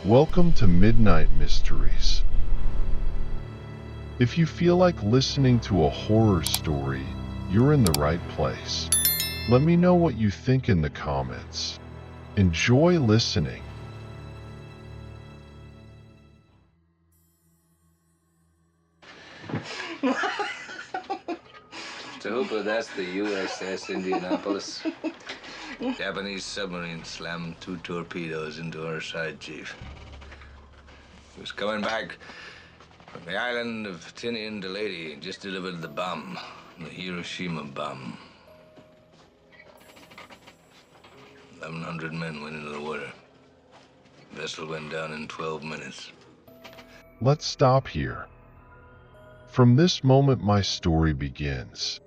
Welcome to Midnight Mysteries. If you feel like listening to a horror story, you're in the right place. Let me know what you think in the comments. Enjoy listening. So, that's the USS Indianapolis. Japanese submarine slammed 2 torpedoes into our side, Chief. He was coming back from the island of Tinian to Leyte and just delivered the bomb, the Hiroshima bomb. 1,100 men went into the water. The vessel went down in 12 minutes. Let's stop here. From this moment, my story begins.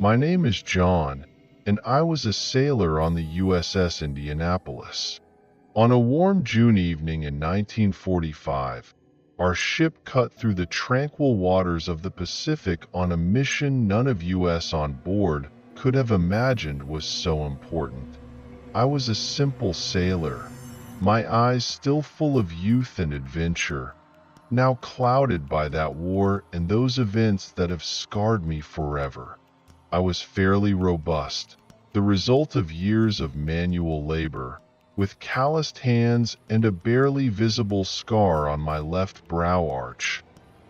My name is John, and I was a sailor on the USS Indianapolis. On a warm June evening in 1945, our ship cut through the tranquil waters of the Pacific on a mission none of us on board could have imagined was so important. I was a simple sailor, my eyes still full of youth and adventure, now clouded by that war and those events that have scarred me forever. I was fairly robust, the result of years of manual labor, with calloused hands and a barely visible scar on my left brow arch,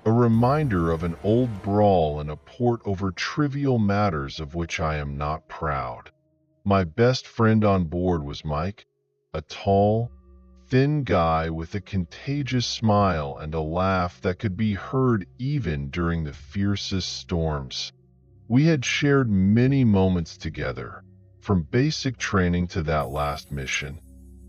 a reminder of an old brawl in a port over trivial matters of which I am not proud. My best friend on board was Mike, a tall, thin guy with a contagious smile and a laugh that could be heard even during the fiercest storms. We had shared many moments together, from basic training to that last mission.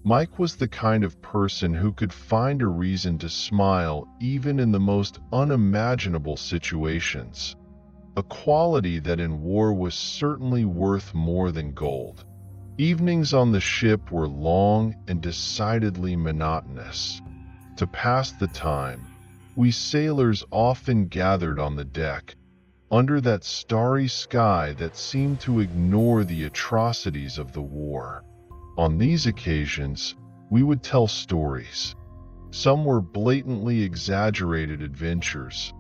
Mike was the kind of person who could find a reason to smile even in the most unimaginable situations, a quality that in war was certainly worth more than gold. Evenings on the ship were long and decidedly monotonous. To pass the time, we sailors often gathered on the deck, under that starry sky that seemed to ignore the atrocities of the war. On these occasions, we would tell stories. Some were blatantly exaggerated adventures.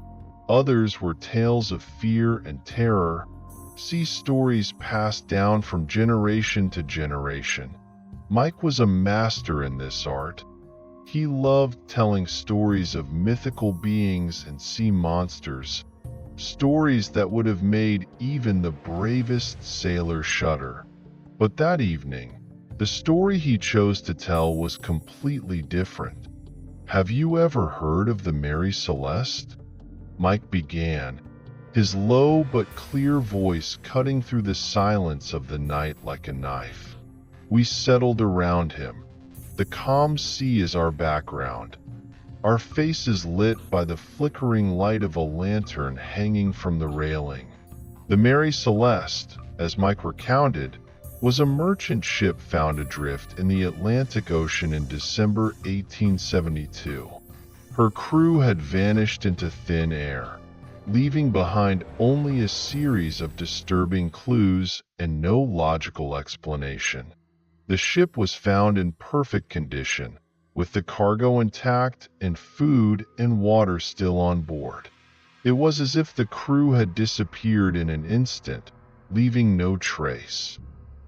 Others were tales of fear and terror. See stories passed down from generation to generation. Mike was a master in this art. He loved telling stories of mythical beings and sea monsters, stories that would have made even the bravest sailor shudder. But that evening, the story he chose to tell was completely different. Have you ever heard of the Mary Celeste? Mike began, his low but clear voice cutting through the silence of the night like a knife. We settled around him, the calm sea as our background, our faces lit by the flickering light of a lantern hanging from the railing. The Mary Celeste, as Mike recounted, was a merchant ship found adrift in the Atlantic Ocean in December 1872. Her crew had vanished into thin air, leaving behind only a series of disturbing clues and no logical explanation. The ship was found in perfect condition, with the cargo intact and food and water still on board. It was as if the crew had disappeared in an instant, leaving no trace.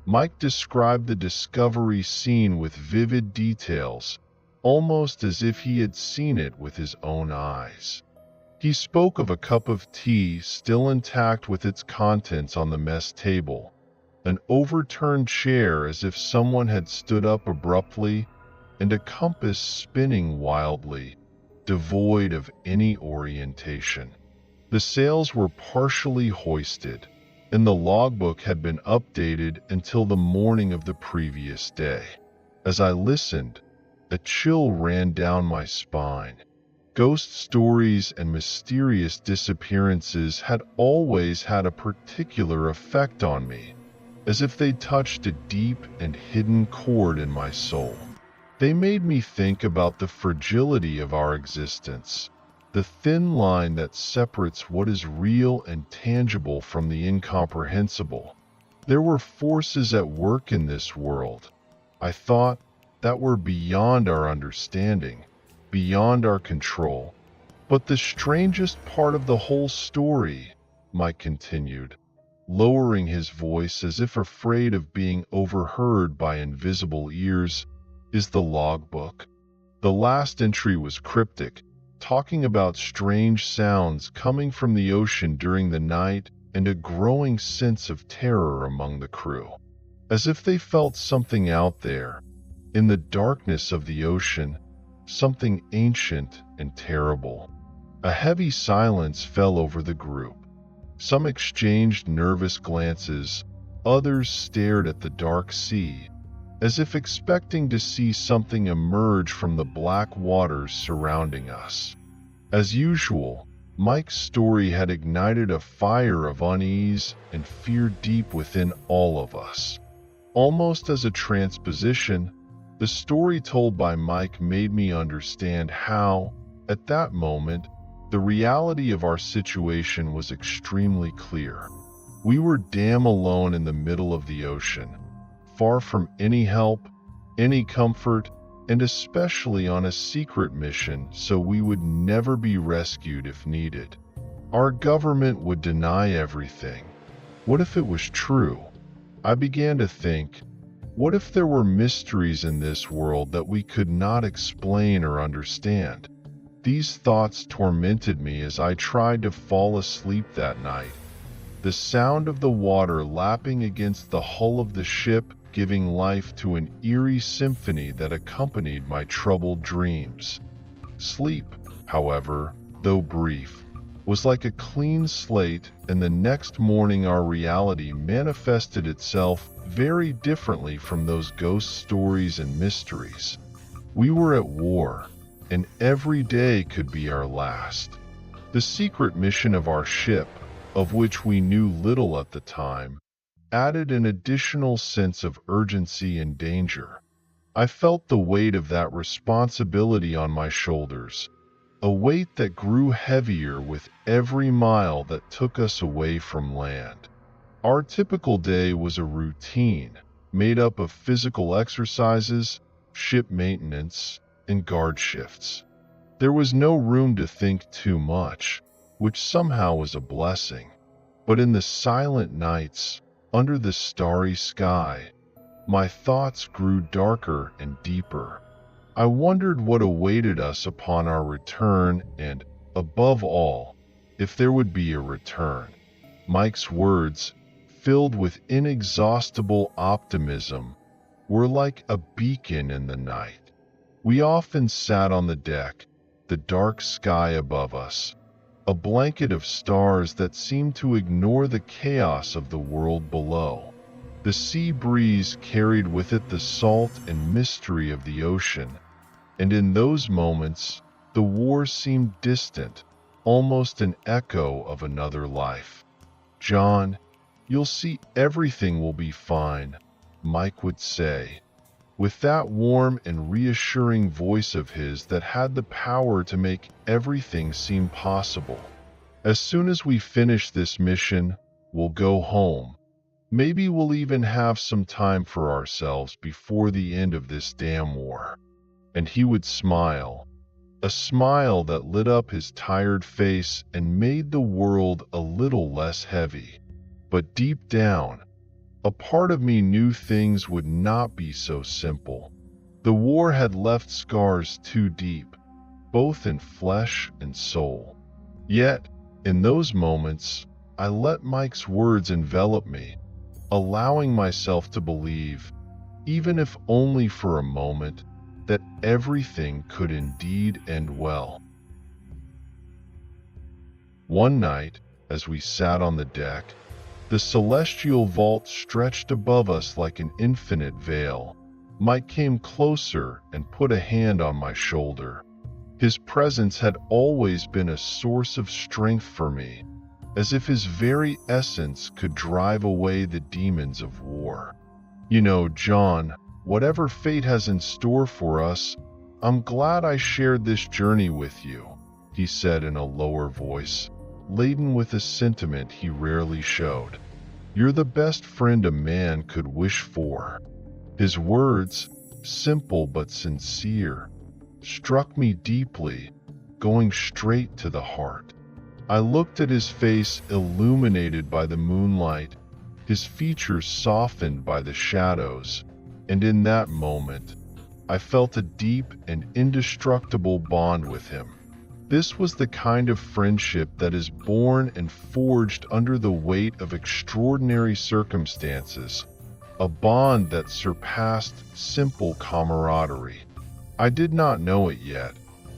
Mike described the discovery scene with vivid details, almost as if he had seen it with his own eyes. He spoke of a cup of tea still intact with its contents on the mess table, an overturned chair as if someone had stood up abruptly, and a compass spinning wildly, devoid of any orientation. The sails were partially hoisted, and the logbook had been updated until the morning of the previous day. As I listened, a chill ran down my spine. Ghost stories and mysterious disappearances had always had a particular effect on me, as if they touched a deep and hidden chord in my soul. They made me think about the fragility of our existence, the thin line that separates what is real and tangible from the incomprehensible. There were forces at work in this world, I thought, that were beyond our understanding, beyond our control. But the strangest part of the whole story, Mike continued, lowering his voice as if afraid of being overheard by invisible ears, is the logbook. The last entry was cryptic, talking about strange sounds coming from the ocean during the night and a growing sense of terror among the crew. As if they felt something out there, in the darkness of the ocean, something ancient and terrible. A heavy silence fell over the group. Some exchanged nervous glances, others stared at the dark sea, as if expecting to see something emerge from the black waters surrounding us. As usual, Mike's story had ignited a fire of unease and fear deep within all of us. Almost as a transposition, the story told by Mike made me understand how, at that moment, the reality of our situation was extremely clear. We were damn alone in the middle of the ocean, far from any help, any comfort, and especially on a secret mission so we would never be rescued if needed. Our government would deny everything. What if it was true? I began to think, what if there were mysteries in this world that we could not explain or understand? These thoughts tormented me as I tried to fall asleep that night. The sound of the water lapping against the hull of the ship giving life to an eerie symphony that accompanied my troubled dreams. Sleep, however, though brief, was like a clean slate, and the next morning our reality manifested itself very differently from those ghost stories and mysteries. We were at war, and every day could be our last. The secret mission of our ship, of which we knew little at the time, added an additional sense of urgency and danger. I felt the weight of that responsibility on my shoulders, a weight that grew heavier with every mile that took us away from land. Our typical day was a routine, made up of physical exercises, ship maintenance, and guard shifts. There was no room to think too much, which somehow was a blessing. But in the silent nights, under the starry sky, my thoughts grew darker and deeper. I wondered what awaited us upon our return and, above all, if there would be a return. Mike's words, filled with inexhaustible optimism, were like a beacon in the night. We often sat on the deck, the dark sky above us, a blanket of stars that seemed to ignore the chaos of the world below. The sea breeze carried with it the salt and mystery of the ocean, and in those moments, the war seemed distant, almost an echo of another life. "John, you'll see everything will be fine," Mike would say, with that warm and reassuring voice of his that had the power to make everything seem possible. "As soon as we finish this mission, we'll go home. Maybe we'll even have some time for ourselves before the end of this damn war." And he would smile, a smile that lit up his tired face and made the world a little less heavy. But deep down, a part of me knew things would not be so simple. The war had left scars too deep, both in flesh and soul. Yet, in those moments, I let Mike's words envelop me, allowing myself to believe, even if only for a moment, that everything could indeed end well. One night, as we sat on the deck, the celestial vault stretched above us like an infinite veil. Mike came closer and put a hand on my shoulder. His presence had always been a source of strength for me, as if his very essence could drive away the demons of war. "You know, John, whatever fate has in store for us, I'm glad I shared this journey with you," he said in a lower voice, laden with a sentiment he rarely showed. "You're the best friend a man could wish for." His words, simple but sincere, struck me deeply, going straight to the heart. I looked at his face illuminated by the moonlight, his features softened by the shadows, and in that moment, I felt a deep and indestructible bond with him. This was the kind of friendship that is born and forged under the weight of extraordinary circumstances, a bond that surpassed simple camaraderie. I did not know it yet,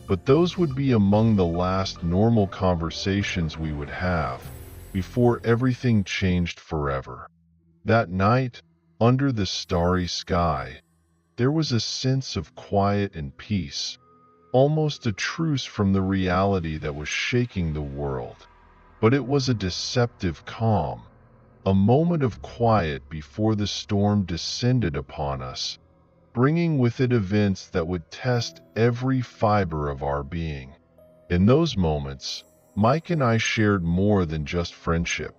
but those would be among the last normal conversations we would have before everything changed forever. That night, under the starry sky, there was a sense of quiet and peace, almost a truce from the reality that was shaking the world. But it was a deceptive calm, a moment of quiet before the storm descended upon us, bringing with it events that would test every fiber of our being. In those moments, Mike and I shared more than just friendship.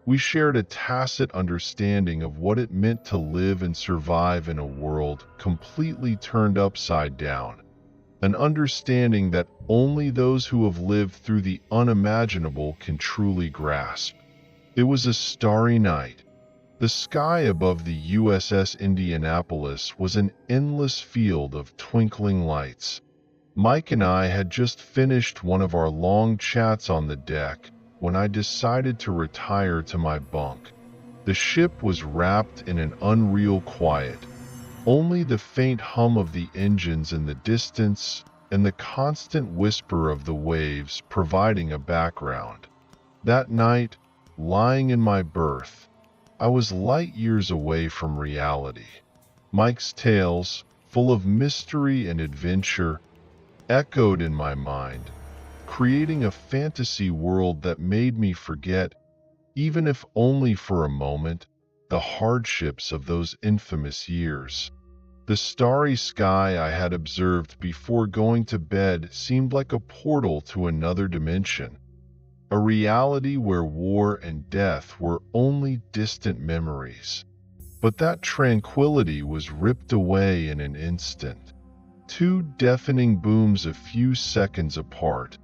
We shared a tacit understanding of what it meant to live and survive in a world completely turned upside down, an understanding that only those who have lived through the unimaginable can truly grasp. It was a starry night. The sky above the USS Indianapolis was an endless field of twinkling lights. Mike and I had just finished one of our long chats on the deck when I decided to retire to my bunk. The ship was wrapped in an unreal quiet, only the faint hum of the engines in the distance and the constant whisper of the waves providing a background. That night, lying in my berth, I was light years away from reality. Mike's tales, full of mystery and adventure, echoed in my mind, creating a fantasy world that made me forget, even if only for a moment, the hardships of those infamous years. The starry sky I had observed before going to bed seemed like a portal to another dimension, a reality where war and death were only distant memories. But that tranquility was ripped away in an instant. Two deafening booms a few seconds apart,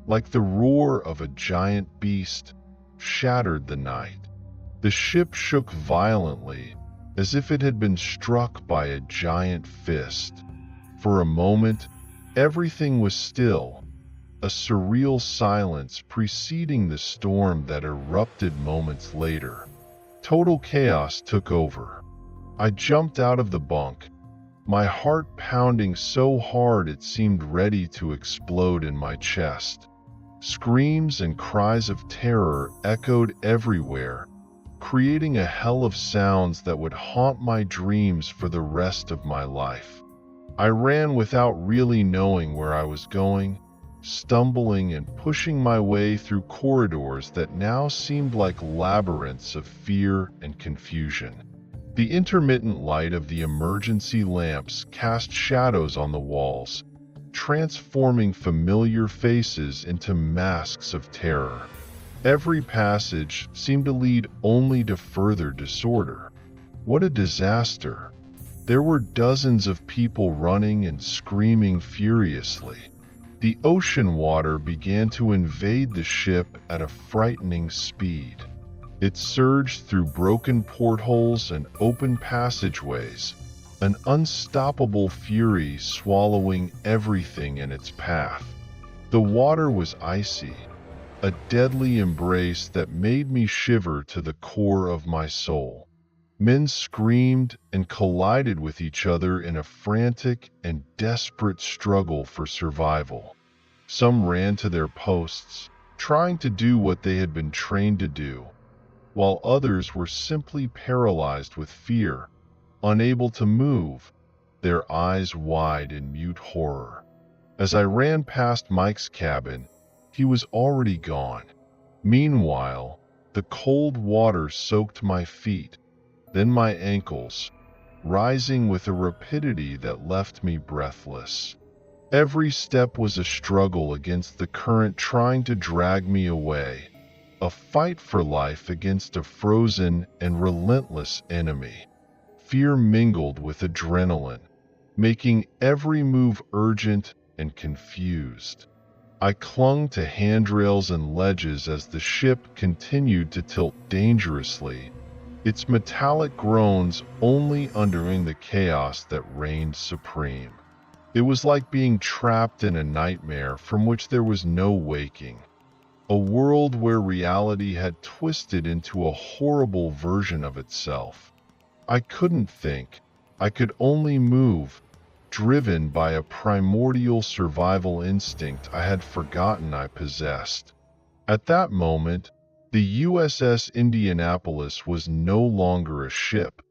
like the roar of a giant beast, shattered the night. The ship shook violently, as if it had been struck by a giant fist. For a moment, everything was still, a surreal silence preceding the storm that erupted moments later. Total chaos took over. I jumped out of the bunk, my heart pounding so hard it seemed ready to explode in my chest. Screams and cries of terror echoed everywhere, creating a hell of sounds that would haunt my dreams for the rest of my life. I ran without really knowing where I was going, stumbling and pushing my way through corridors that now seemed like labyrinths of fear and confusion. The intermittent light of the emergency lamps cast shadows on the walls, transforming familiar faces into masks of terror. Every passage seemed to lead only to further disorder. What a disaster! There were dozens of people running and screaming furiously. The ocean water began to invade the ship at a frightening speed. It surged through broken portholes and open passageways, an unstoppable fury swallowing everything in its path. The water was icy, a deadly embrace that made me shiver to the core of my soul. Men screamed and collided with each other in a frantic and desperate struggle for survival. Some ran to their posts, trying to do what they had been trained to do, while others were simply paralyzed with fear, unable to move, their eyes wide in mute horror. As I ran past Mike's cabin, he was already gone. Meanwhile, the cold water soaked my feet, then my ankles, rising with a rapidity that left me breathless. Every step was a struggle against the current trying to drag me away, a fight for life against a frozen and relentless enemy. Fear mingled with adrenaline, making every move urgent and confused. I clung to handrails and ledges as the ship continued to tilt dangerously, its metallic groans only undering the chaos that reigned supreme. It was like being trapped in a nightmare from which there was no waking, a world where reality had twisted into a horrible version of itself. I couldn't think, I could only move, driven by a primordial survival instinct I had forgotten I possessed. At that moment, the USS Indianapolis was no longer a ship.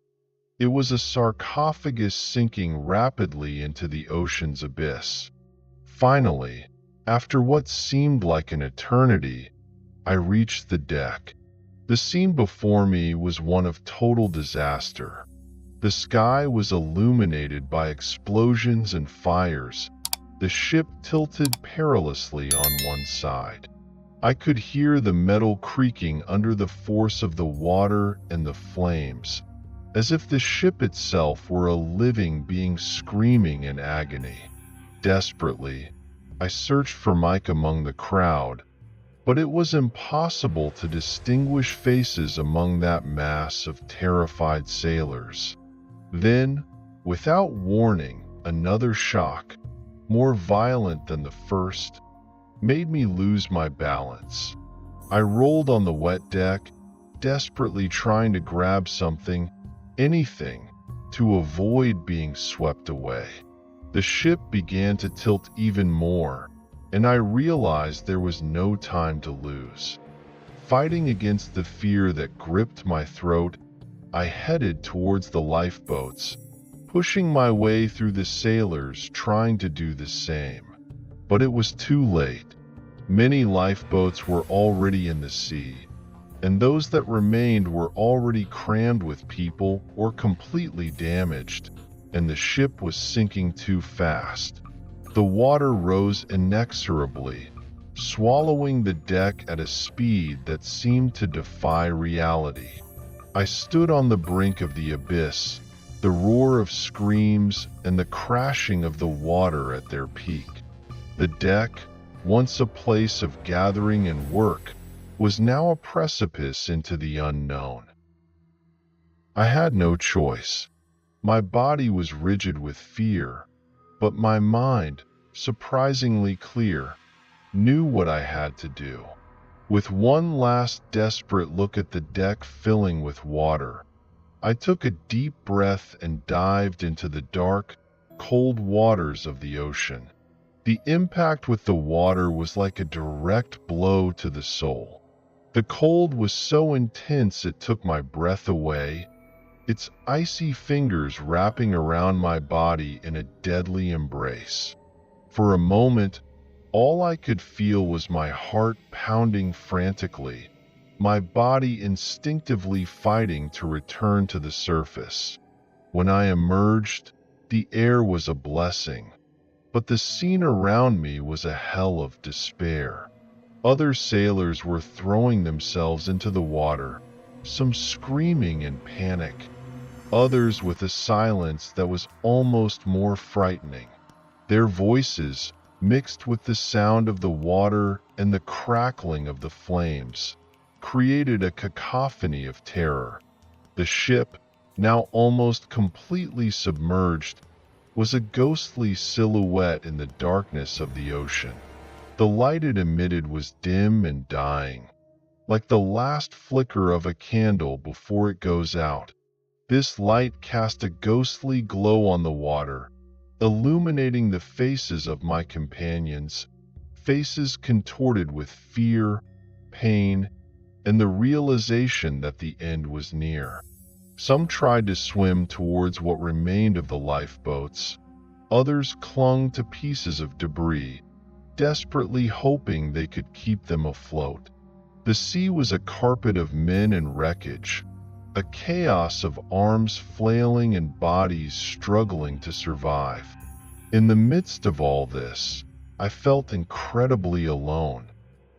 It was a sarcophagus sinking rapidly into the ocean's abyss. Finally, after what seemed like an eternity, I reached the deck. The scene before me was one of total disaster. The sky was illuminated by explosions and fires. The ship tilted perilously on one side. I could hear the metal creaking under the force of the water and the flames, as if the ship itself were a living being screaming in agony. Desperately, I searched for Mike among the crowd, but it was impossible to distinguish faces among that mass of terrified sailors. Then, without warning, another shock, more violent than the first, made me lose my balance. I rolled on the wet deck, desperately trying to grab something, anything, to avoid being swept away. The ship began to tilt even more, and I realized there was no time to lose. Fighting against the fear that gripped my throat, I headed towards the lifeboats, pushing my way through the sailors trying to do the same. But it was too late. Many lifeboats were already in the sea, and those that remained were already crammed with people or completely damaged, and the ship was sinking too fast. The water rose inexorably, swallowing the deck at a speed that seemed to defy reality. I stood on the brink of the abyss, the roar of screams and the crashing of the water at their peak. The deck, once a place of gathering and work, was now a precipice into the unknown. I had no choice. My body was rigid with fear, but my mind, surprisingly clear, knew what I had to do. With one last desperate look at the deck filling with water, I took a deep breath and dived into the dark, cold waters of the ocean. The impact with the water was like a direct blow to the soul. The cold was so intense it took my breath away, its icy fingers wrapping around my body in a deadly embrace. For a moment, all I could feel was my heart pounding frantically, my body instinctively fighting to return to the surface. When I emerged, the air was a blessing, but the scene around me was a hell of despair. Other sailors were throwing themselves into the water, some screaming in panic, others with a silence that was almost more frightening. Their voices, mixed with the sound of the water and the crackling of the flames, created a cacophony of terror. The ship, now almost completely submerged, was a ghostly silhouette in the darkness of the ocean. The light it emitted was dim and dying, like the last flicker of a candle before it goes out. This light cast a ghostly glow on the water, illuminating the faces of my companions, faces contorted with fear, pain, and the realization that the end was near. Some tried to swim towards what remained of the lifeboats. Others clung to pieces of debris, desperately hoping they could keep them afloat. The sea was a carpet of men and wreckage, a chaos of arms flailing and bodies struggling to survive. In the midst of all this, I felt incredibly alone.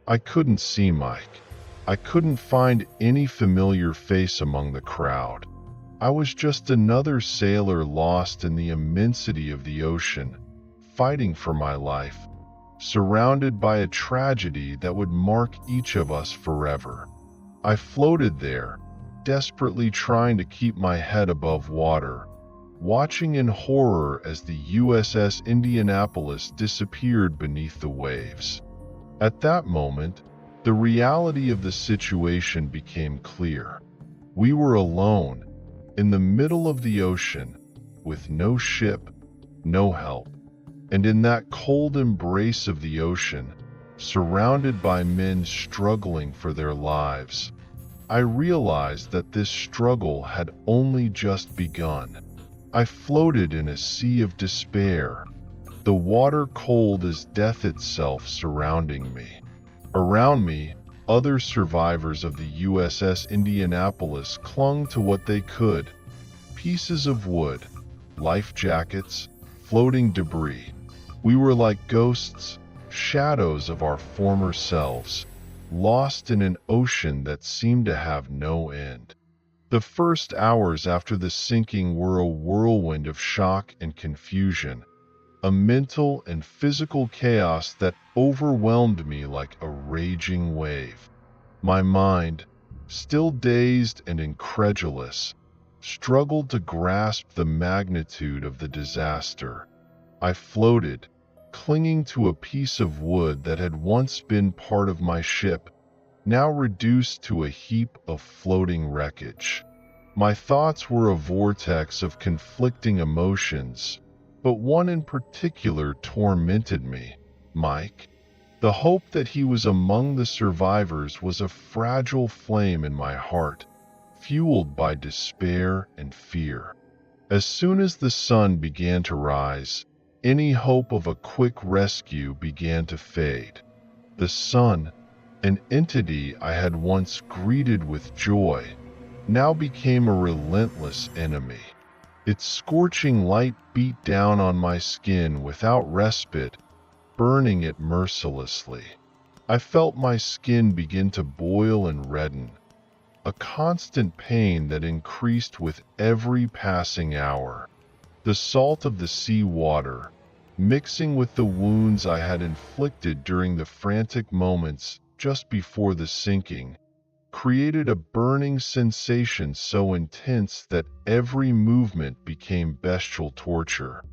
I couldn't see Mike. I couldn't find any familiar face among the crowd. I was just another sailor lost in the immensity of the ocean, fighting for my life, surrounded by a tragedy that would mark each of us forever. I floated there, desperately trying to keep my head above water, watching in horror as the USS Indianapolis disappeared beneath the waves. At that moment, the reality of the situation became clear. We were alone, in the middle of the ocean, with no ship, no help. And in that cold embrace of the ocean, surrounded by men struggling for their lives, I realized that this struggle had only just begun. I floated in a sea of despair, the water cold as death itself surrounding me. Around me, other survivors of the USS Indianapolis clung to what they could: pieces of wood, life jackets, floating debris. We were like ghosts, shadows of our former selves, lost in an ocean that seemed to have no end. The first hours after the sinking were a whirlwind of shock and confusion, a mental and physical chaos that overwhelmed me like a raging wave. My mind, still dazed and incredulous, struggled to grasp the magnitude of the disaster. I floated, clinging to a piece of wood that had once been part of my ship, now reduced to a heap of floating wreckage. My thoughts were a vortex of conflicting emotions, but one in particular tormented me: Mike. The hope that he was among the survivors was a fragile flame in my heart, fueled by despair and fear. As soon as the sun began to rise, any hope of a quick rescue began to fade. The sun, an entity I had once greeted with joy, now became a relentless enemy. Its scorching light beat down on my skin without respite, burning it mercilessly. I felt my skin begin to boil and redden, a constant pain that increased with every passing hour. The salt of the sea water, mixing with the wounds I had inflicted during the frantic moments just before the sinking, created a burning sensation so intense that every movement became bestial torture.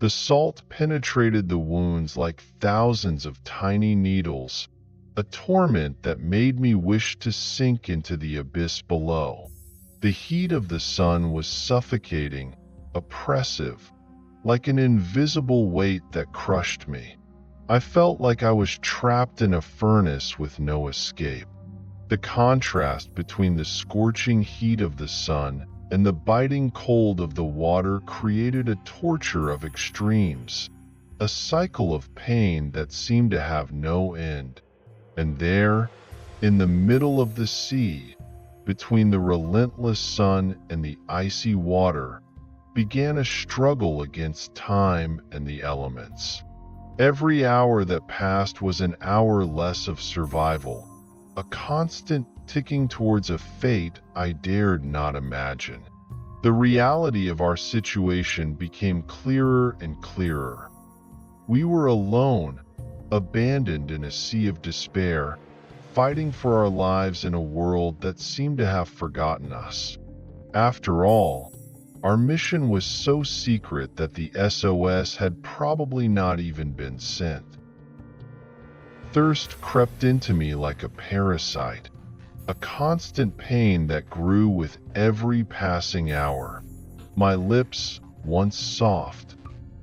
The salt penetrated the wounds like thousands of tiny needles, a torment that made me wish to sink into the abyss below. The heat of the sun was suffocating, oppressive, like an invisible weight that crushed me. I felt like I was trapped in a furnace with no escape. The contrast between the scorching heat of the sun and the biting cold of the water created a torture of extremes, a cycle of pain that seemed to have no end. And there, in the middle of the sea, between the relentless sun and the icy water, began a struggle against time and the elements. Every hour that passed was an hour less of survival, a constant ticking towards a fate I dared not imagine. The reality of our situation became clearer and clearer. We were alone, abandoned in a sea of despair, fighting for our lives in a world that seemed to have forgotten us. After all, our mission was so secret that the SOS had probably not even been sent. Thirst crept into me like a parasite, a constant pain that grew with every passing hour. My lips, once soft,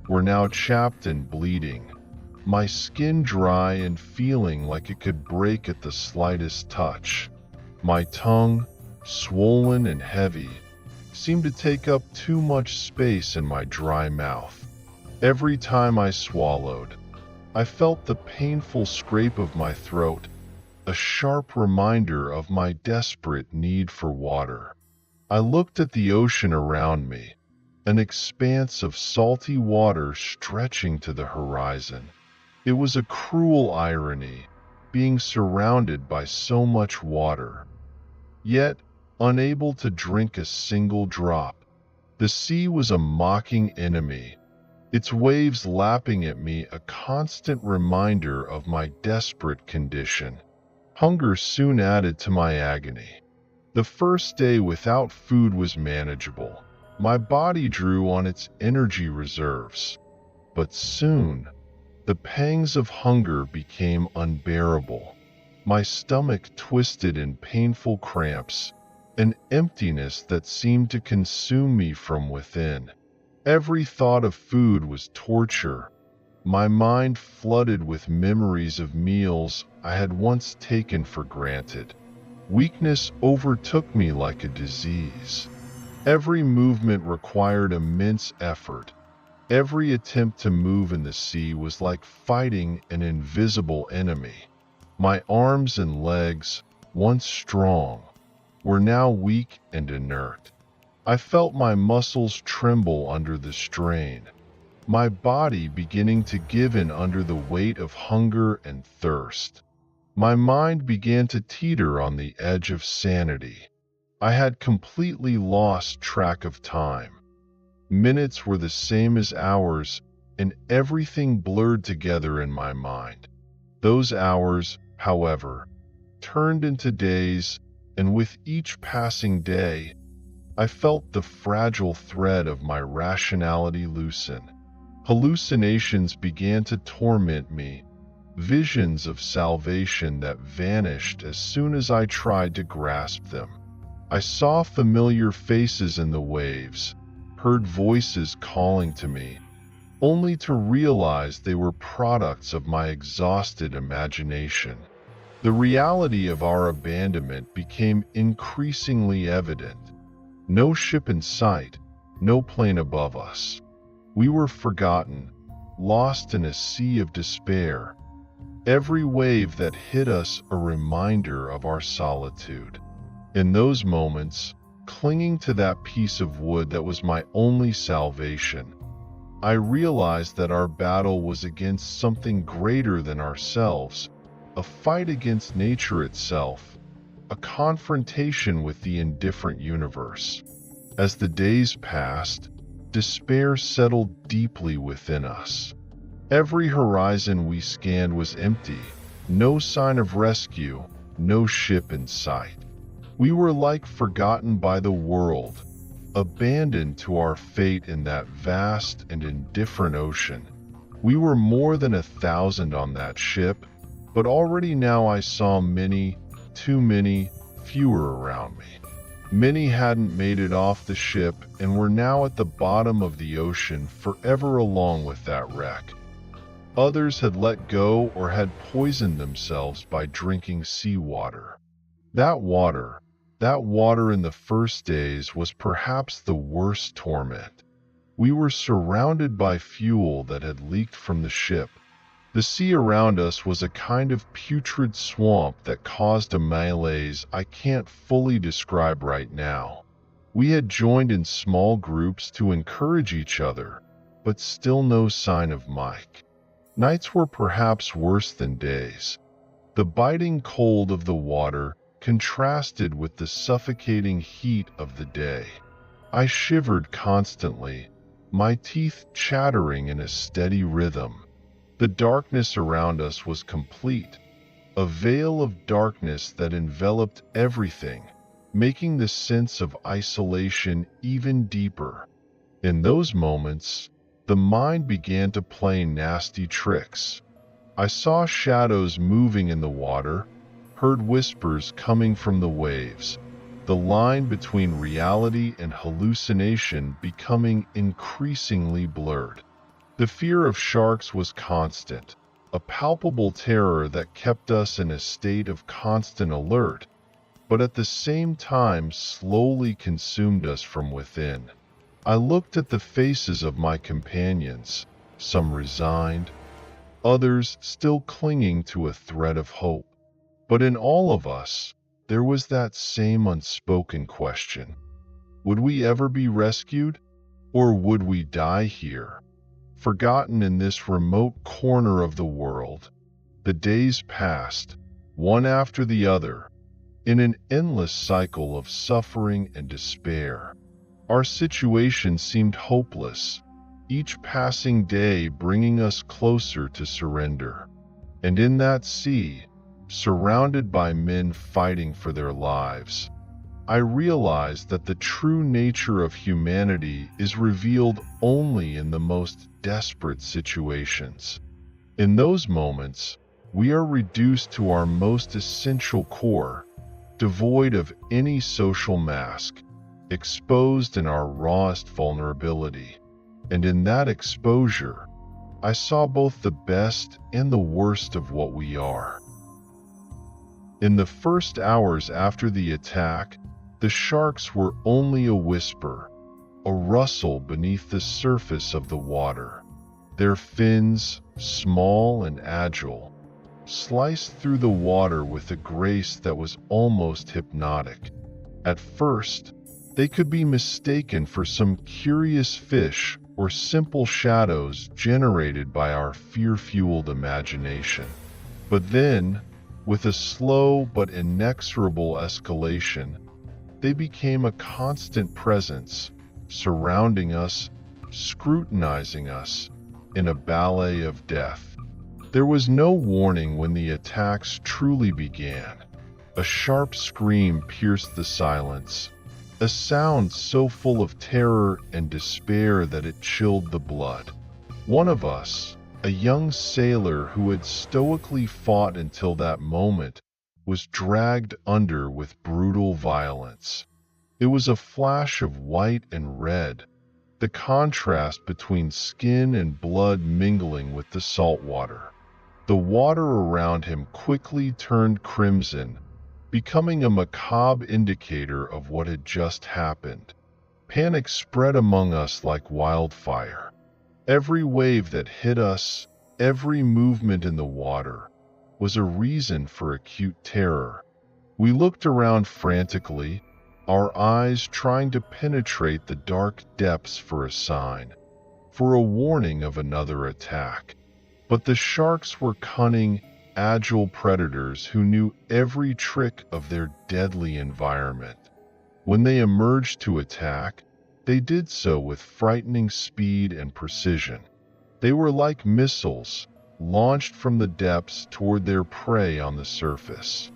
were now chapped and bleeding, my skin dry and feeling like it could break at the slightest touch. My tongue, swollen and heavy, seemed to take up too much space in my dry mouth. Every time I swallowed, I felt the painful scrape of my throat, a sharp reminder of my desperate need for water. I looked at the ocean around me, an expanse of salty water stretching to the horizon. It was a cruel irony, being surrounded by so much water, yet unable to drink a single drop. The sea was a mocking enemy, its waves lapping at me a constant reminder of my desperate condition. Hunger soon added to my agony. The first day without food was manageable. My body drew on its energy reserves. But soon, the pangs of hunger became unbearable. My stomach twisted in painful cramps, an emptiness that seemed to consume me from within. Every thought of food was torture. My mind flooded with memories of meals I had once taken for granted. Weakness overtook me like a disease. Every movement required immense effort. Every attempt to move in the sea was like fighting an invisible enemy. My arms and legs, once strong, were now weak and inert. I felt my muscles tremble under the strain, my body beginning to give in under the weight of hunger and thirst. My mind began to teeter on the edge of sanity. I had completely lost track of time. Minutes were the same as hours, and everything blurred together in my mind. Those hours, however, turned into days, and with each passing day, I felt the fragile thread of my rationality loosen. Hallucinations began to torment me, visions of salvation that vanished as soon as I tried to grasp them. I saw familiar faces in the waves, heard voices calling to me, only to realize they were products of my exhausted imagination. The reality of our abandonment became increasingly evident. No ship in sight, no plane above us. We were forgotten, lost in a sea of despair. Every wave that hit us a reminder of our solitude. In those moments, clinging to that piece of wood that was my only salvation, I realized that our battle was against something greater than ourselves, a fight against nature itself, a confrontation with the indifferent universe. As the days passed, despair settled deeply within us. Every horizon we scanned was empty, no sign of rescue, no ship in sight. We were like forgotten by the world, abandoned to our fate in that vast and indifferent ocean. We were more than 1,000 on that ship, but already now I saw many, too many, fewer around me. Many hadn't made it off the ship and were now at the bottom of the ocean forever along with that wreck. Others had let go or had poisoned themselves by drinking seawater. That water in the first days was perhaps the worst torment. We were surrounded by fuel that had leaked from the ship. The sea around us was a kind of putrid swamp that caused a malaise I can't fully describe right now. We had joined in small groups to encourage each other, but still no sign of Mike. Nights were perhaps worse than days. The biting cold of the water contrasted with the suffocating heat of the day. I shivered constantly, my teeth chattering in a steady rhythm. The darkness around us was complete, a veil of darkness that enveloped everything, making the sense of isolation even deeper. In those moments, the mind began to play nasty tricks. I saw shadows moving in the water, heard whispers coming from the waves, the line between reality and hallucination becoming increasingly blurred. The fear of sharks was constant, a palpable terror that kept us in a state of constant alert, but at the same time slowly consumed us from within. I looked at the faces of my companions, some resigned, others still clinging to a thread of hope. But in all of us, there was that same unspoken question. Would we ever be rescued? Or would we die here, forgotten in this remote corner of the world? The days passed, one after the other, in an endless cycle of suffering and despair. Our situation seemed hopeless, each passing day bringing us closer to surrender. And in that sea, surrounded by men fighting for their lives, I realized that the true nature of humanity is revealed only in the most desperate situations. In those moments, we are reduced to our most essential core, devoid of any social mask, exposed in our rawest vulnerability. And in that exposure, I saw both the best and the worst of what we are. In the first hours after the attack, the sharks were only a whisper, a rustle beneath the surface of the water. Their fins, small and agile, sliced through the water with a grace that was almost hypnotic. At first, they could be mistaken for some curious fish or simple shadows generated by our fear-fueled imagination. But then, with a slow but inexorable escalation, they became a constant presence, surrounding us, scrutinizing us, in a ballet of death. There was no warning when the attacks truly began. A sharp scream pierced the silence, a sound so full of terror and despair that it chilled the blood. One of us, a young sailor who had stoically fought until that moment, was dragged under with brutal violence. It was a flash of white and red, the contrast between skin and blood mingling with the salt water. The water around him quickly turned crimson, becoming a macabre indicator of what had just happened. Panic spread among us like wildfire. Every wave that hit us, every movement in the water, was a reason for acute terror. We looked around frantically, our eyes trying to penetrate the dark depths for a sign, for a warning of another attack. But the sharks were cunning, agile predators who knew every trick of their deadly environment. When they emerged to attack, they did so with frightening speed and precision. They were like missiles, launched from the depths toward their prey on the surface.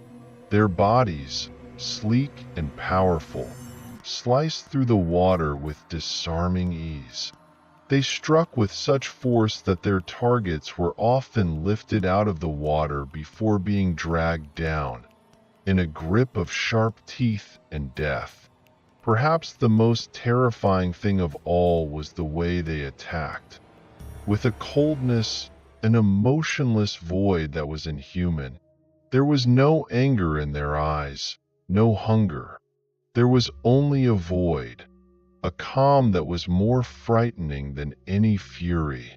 Their bodies, sleek and powerful, sliced through the water with disarming ease. They struck with such force that their targets were often lifted out of the water before being dragged down, in a grip of sharp teeth and death. Perhaps the most terrifying thing of all was the way they attacked. With a coldness, an emotionless void that was inhuman. There was no anger in their eyes, no hunger. There was only a void, a calm that was more frightening than any fury.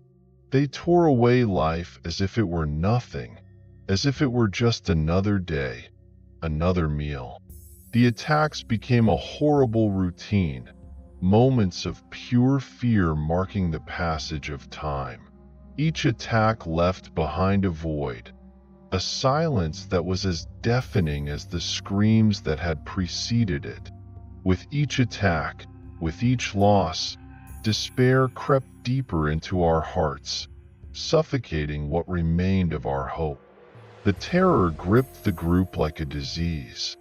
They tore away life as if it were nothing, as if it were just another day, another meal. The attacks became a horrible routine, moments of pure fear marking the passage of time. Each attack left behind a void, a silence that was as deafening as the screams that had preceded it. With each attack, with each loss, despair crept deeper into our hearts, suffocating what remained of our hope. The terror gripped the group like a disease.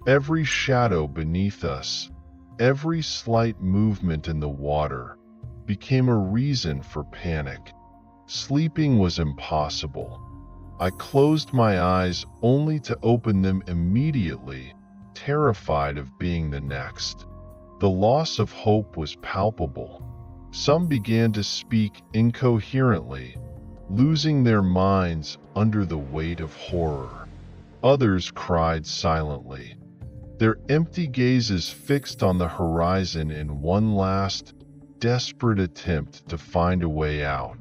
Every shadow beneath us, every slight movement in the water, became a reason for panic. Sleeping was impossible. I closed my eyes only to open them immediately, terrified of being the next. The loss of hope was palpable. Some began to speak incoherently, losing their minds under the weight of horror. Others cried silently, their empty gazes fixed on the horizon in one last, desperate attempt to find a way out.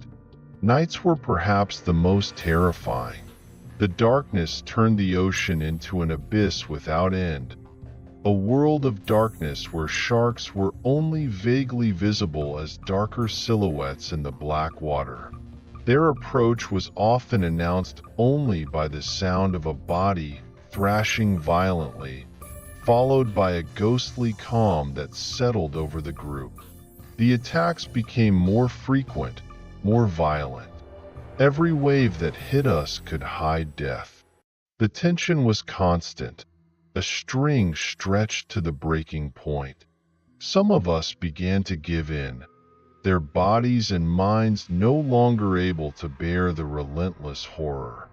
Nights were perhaps the most terrifying. The darkness turned the ocean into an abyss without end, a world of darkness where sharks were only vaguely visible as darker silhouettes in the black water. Their approach was often announced only by the sound of a body thrashing violently, followed by a ghostly calm that settled over the group. The attacks became more frequent, more violent. Every wave that hit us could hide death. The tension was constant, a string stretched to the breaking point. Some of us began to give in, their bodies and minds no longer able to bear the relentless horror.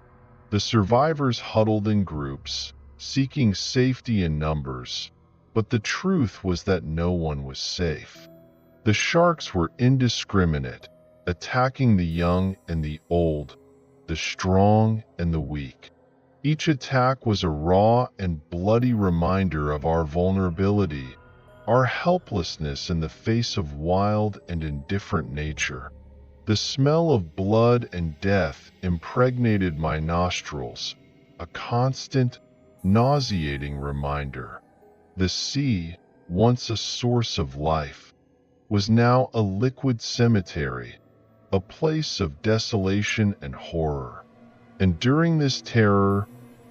The survivors huddled in groups, seeking safety in numbers, but the truth was that no one was safe. The sharks were indiscriminate, attacking the young and the old, the strong and the weak. Each attack was a raw and bloody reminder of our vulnerability, our helplessness in the face of wild and indifferent nature. The smell of blood and death impregnated my nostrils, a constant, nauseating reminder. The sea, once a source of life, was now a liquid cemetery, a place of desolation and horror. And during this terror,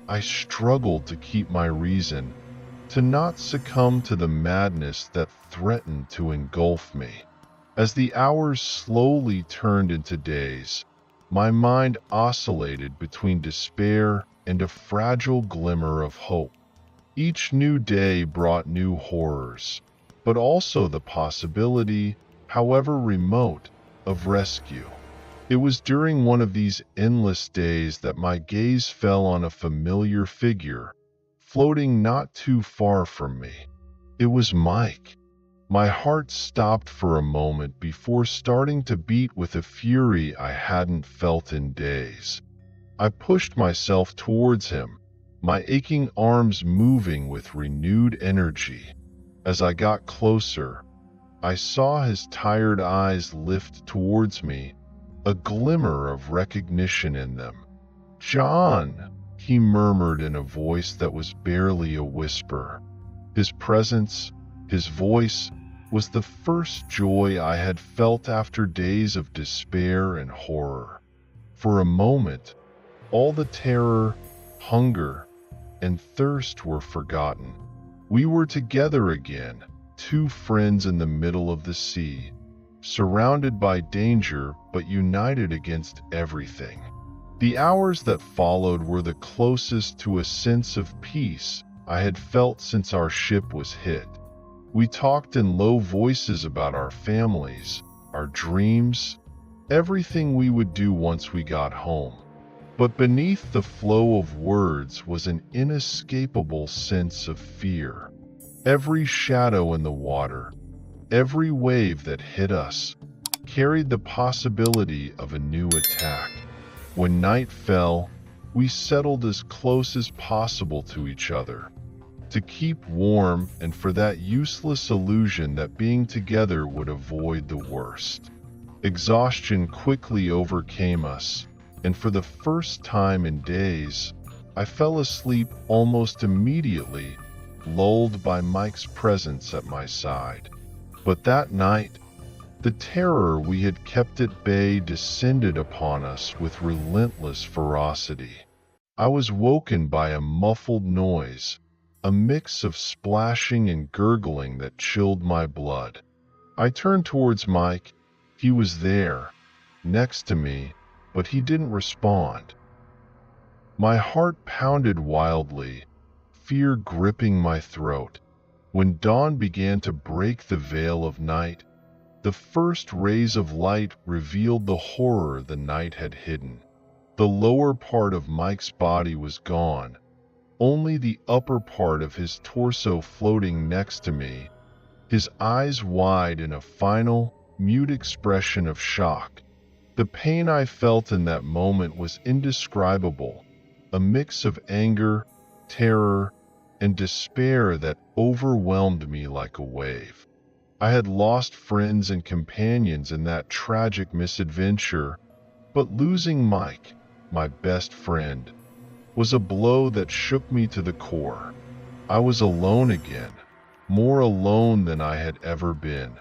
I struggled to keep my reason, to not succumb to the madness that threatened to engulf me. As the hours slowly turned into days, my mind oscillated between despair and a fragile glimmer of hope. Each new day brought new horrors, but also the possibility, however remote, of rescue. It was during one of these endless days that my gaze fell on a familiar figure, floating not too far from me. It was Mike. My heart stopped for a moment before starting to beat with a fury I hadn't felt in days. I pushed myself towards him, my aching arms moving with renewed energy. As I got closer, I saw his tired eyes lift towards me, a glimmer of recognition in them. "John," he murmured in a voice that was barely a whisper. His presence, his voice, was the first joy I had felt after days of despair and horror. For a moment, all the terror, hunger, and thirst were forgotten. We were together again, two friends in the middle of the sea, surrounded by danger but united against everything. The hours that followed were the closest to a sense of peace I had felt since our ship was hit. We talked in low voices about our families, our dreams, everything we would do once we got home. But beneath the flow of words was an inescapable sense of fear. Every shadow in the water, every wave that hit us, carried the possibility of a new attack. When night fell, we settled as close as possible to each other, to keep warm and for that useless illusion that being together would avoid the worst. Exhaustion quickly overcame us, and for the first time in days, I fell asleep almost immediately, lulled by Mike's presence at my side. But that night, the terror we had kept at bay descended upon us with relentless ferocity. I was woken by a muffled noise, a mix of splashing and gurgling that chilled my blood. I turned towards Mike. He was there, next to me, but he didn't respond. My heart pounded wildly, fear gripping my throat. When dawn began to break the veil of night, the first rays of light revealed the horror the night had hidden. The lower part of Mike's body was gone, only the upper part of his torso floating next to me, his eyes wide in a final, mute expression of shock. The pain I felt in that moment was indescribable, a mix of anger, terror, and despair that overwhelmed me like a wave. I had lost friends and companions in that tragic misadventure, but losing Mike, my best friend, was a blow that shook me to the core. I was alone again, more alone than I had ever been,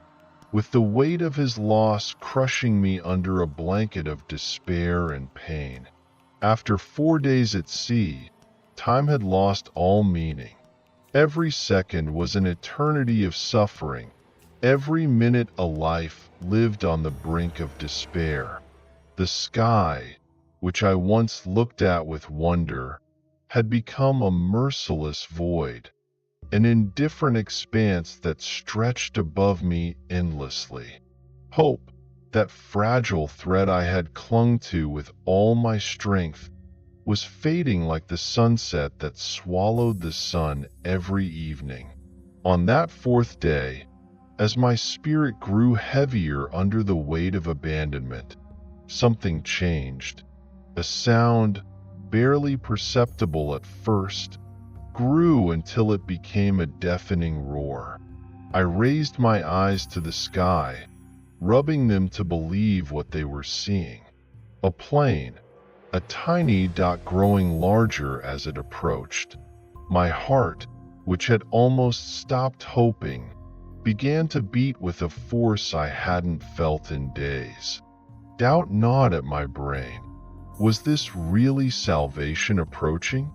with the weight of his loss crushing me under a blanket of despair and pain. After 4 days at sea, time had lost all meaning. Every second was an eternity of suffering, every minute a life lived on the brink of despair. The sky, which I once looked at with wonder, had become a merciless void, an indifferent expanse that stretched above me endlessly. Hope, that fragile thread I had clung to with all my strength, was fading like the sunset that swallowed the sun every evening. On that 4th day, as my spirit grew heavier under the weight of abandonment, something changed. A sound, barely perceptible at first, grew until it became a deafening roar. I raised my eyes to the sky, rubbing them to believe what they were seeing. A plane, a tiny dot growing larger as it approached. My heart, which had almost stopped hoping, began to beat with a force I hadn't felt in days. Doubt gnawed at my brain. Was this really salvation approaching?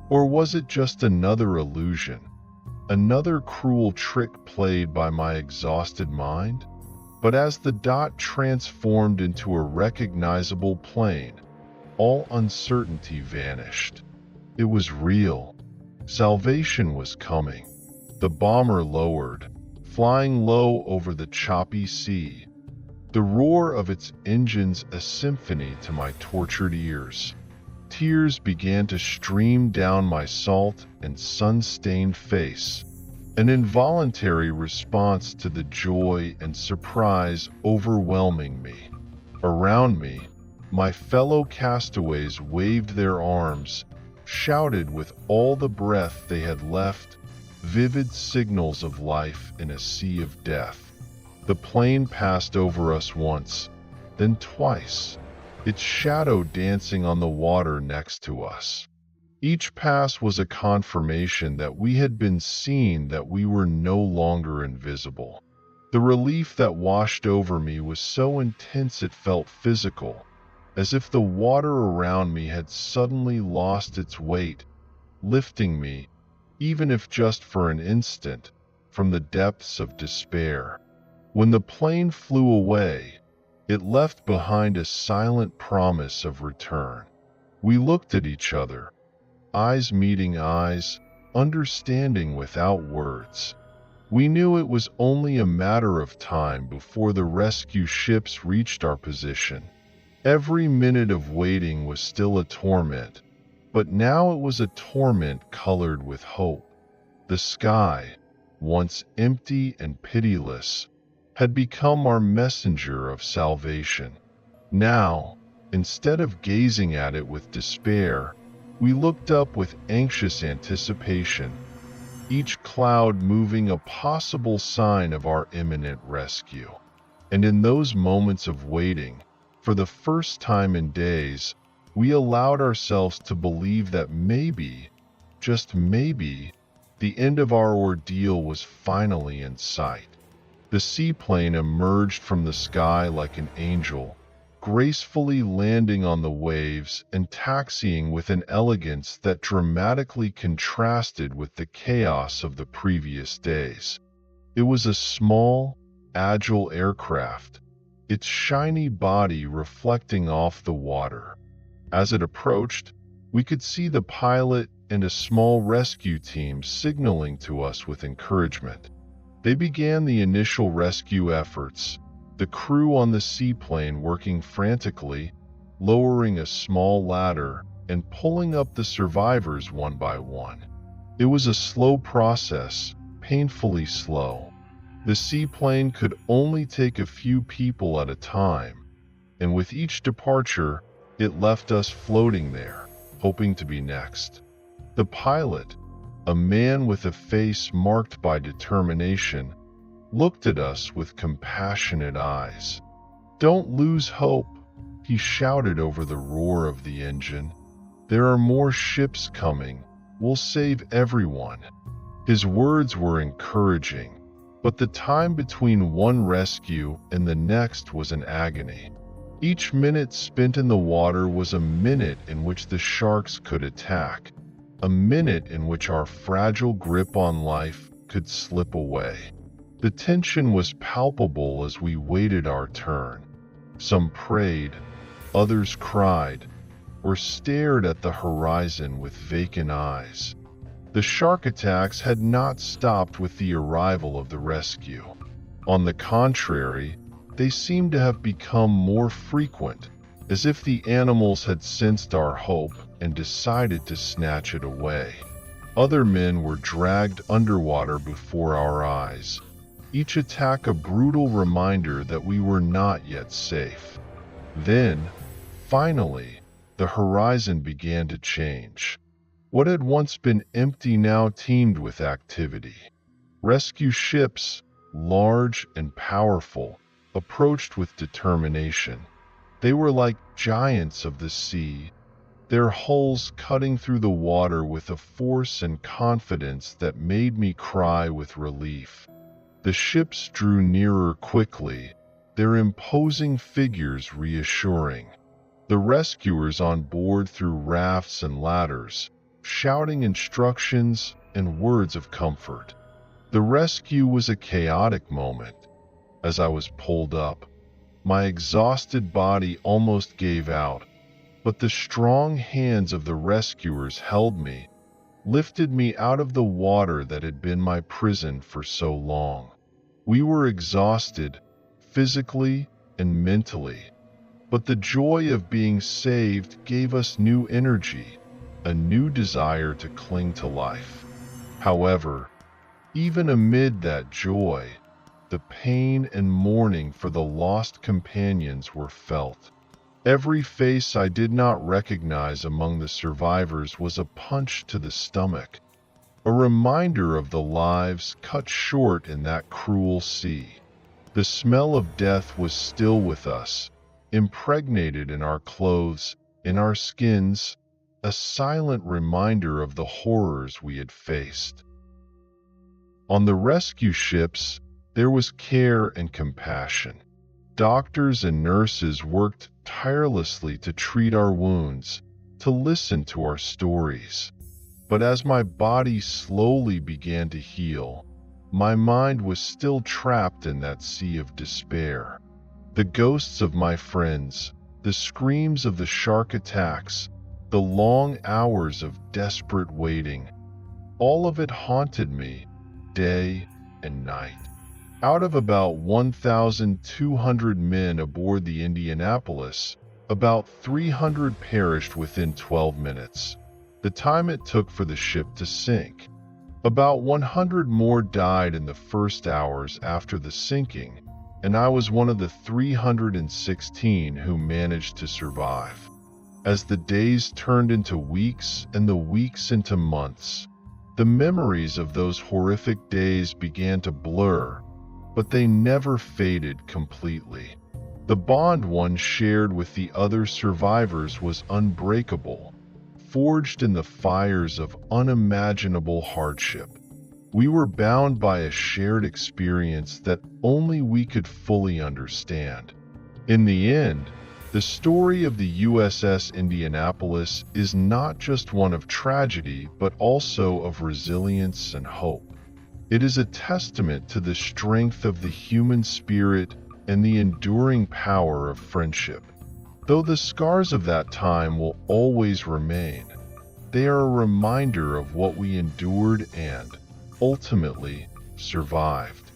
Or was it just another illusion? Another cruel trick played by my exhausted mind? But as the dot transformed into a recognizable plane, all uncertainty vanished. It was real. Salvation was coming. The bomber lowered, flying low over the choppy sea, the roar of its engines a symphony to my tortured ears. Tears began to stream down my salt and sun-stained face, an involuntary response to the joy and surprise overwhelming me. Around me, my fellow castaways waved their arms, shouted with all the breath they had left, vivid signals of life in a sea of death. The plane passed over us once, then twice, its shadow dancing on the water next to us. Each pass was a confirmation that we had been seen, that we were no longer invisible. The relief that washed over me was so intense it felt physical, as if the water around me had suddenly lost its weight, lifting me, even if just for an instant, from the depths of despair. When the plane flew away, it left behind a silent promise of return. We looked at each other, eyes meeting eyes, understanding without words. We knew it was only a matter of time before the rescue ships reached our position. Every minute of waiting was still a torment, but now it was a torment colored with hope. The sky, once empty and pitiless, had become our messenger of salvation. Now, instead of gazing at it with despair, we looked up with anxious anticipation, each cloud moving a possible sign of our imminent rescue. And in those moments of waiting, for the first time in days, we allowed ourselves to believe that maybe, just maybe, the end of our ordeal was finally in sight. The seaplane emerged from the sky like an angel, gracefully landing on the waves and taxiing with an elegance that dramatically contrasted with the chaos of the previous days. It was a small, agile aircraft, its shiny body reflecting off the water. As it approached, we could see the pilot and a small rescue team signaling to us with encouragement. They began the initial rescue efforts, the crew on the seaplane working frantically, lowering a small ladder and pulling up the survivors one by one. It was a slow process, painfully slow. The seaplane could only take a few people at a time, and with each departure, it left us floating there, hoping to be next. The pilot, a man with a face marked by determination, looked at us with compassionate eyes. "Don't lose hope," he shouted over the roar of the engine. "There are more ships coming. We'll save everyone." His words were encouraging, But the time between one rescue and the next was an agony. Each minute spent in the water was a minute in which the sharks could attack, a minute in which our fragile grip on life could slip away. The tension was palpable as we waited our turn. Some prayed, others cried, or stared at the horizon with vacant eyes. The shark attacks had not stopped with the arrival of the rescue. On the contrary, they seemed to have become more frequent, as if the animals had sensed our hope and decided to snatch it away. Other men were dragged underwater before our eyes, each attack a brutal reminder that we were not yet safe. Then, finally, the horizon began to change. What had once been empty now teemed with activity. Rescue ships, large and powerful, approached with determination. They were like giants of the sea, their hulls cutting through the water with a force and confidence that made me cry with relief. The ships drew nearer quickly, their imposing figures reassuring. The rescuers on board threw rafts and ladders, shouting instructions and words of comfort. The rescue was a chaotic moment. As I was pulled up, my exhausted body almost gave out, but the strong hands of the rescuers held me, lifted me out of the water that had been my prison for so long. We were exhausted, physically and mentally, but the joy of being saved gave us new energy, a new desire to cling to life. However, even amid that joy, the pain and mourning for the lost companions were felt. Every face I did not recognize among the survivors was a punch to the stomach, a reminder of the lives cut short in that cruel sea. The smell of death was still with us, impregnated in our clothes, in our skins, a silent reminder of the horrors we had faced. On the rescue ships, there was care and compassion. Doctors and nurses worked tirelessly to treat our wounds, to listen to our stories. But as my body slowly began to heal, my mind was still trapped in that sea of despair. The ghosts of my friends, the screams of the shark attacks, the long hours of desperate waiting, all of it haunted me, day and night. Out of about 1,200 men aboard the Indianapolis, about 300 perished within 12 minutes, the time it took for the ship to sink. About 100 more died in the first hours after the sinking, and I was one of the 316 who managed to survive. As the days turned into weeks and the weeks into months, the memories of those horrific days began to blur, but they never faded completely. The bond one shared with the other survivors was unbreakable, forged in the fires of unimaginable hardship. We were bound by a shared experience that only we could fully understand. In the end, the story of the USS Indianapolis is not just one of tragedy, but also of resilience and hope. It is a testament to the strength of the human spirit and the enduring power of friendship. Though the scars of that time will always remain, they are a reminder of what we endured and, ultimately, survived.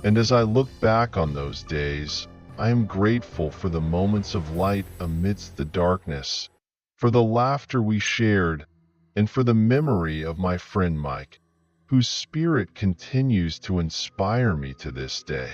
And as I look back on those days, I am grateful for the moments of light amidst the darkness, for the laughter we shared, and for the memory of my friend Mike, whose spirit continues to inspire me to this day.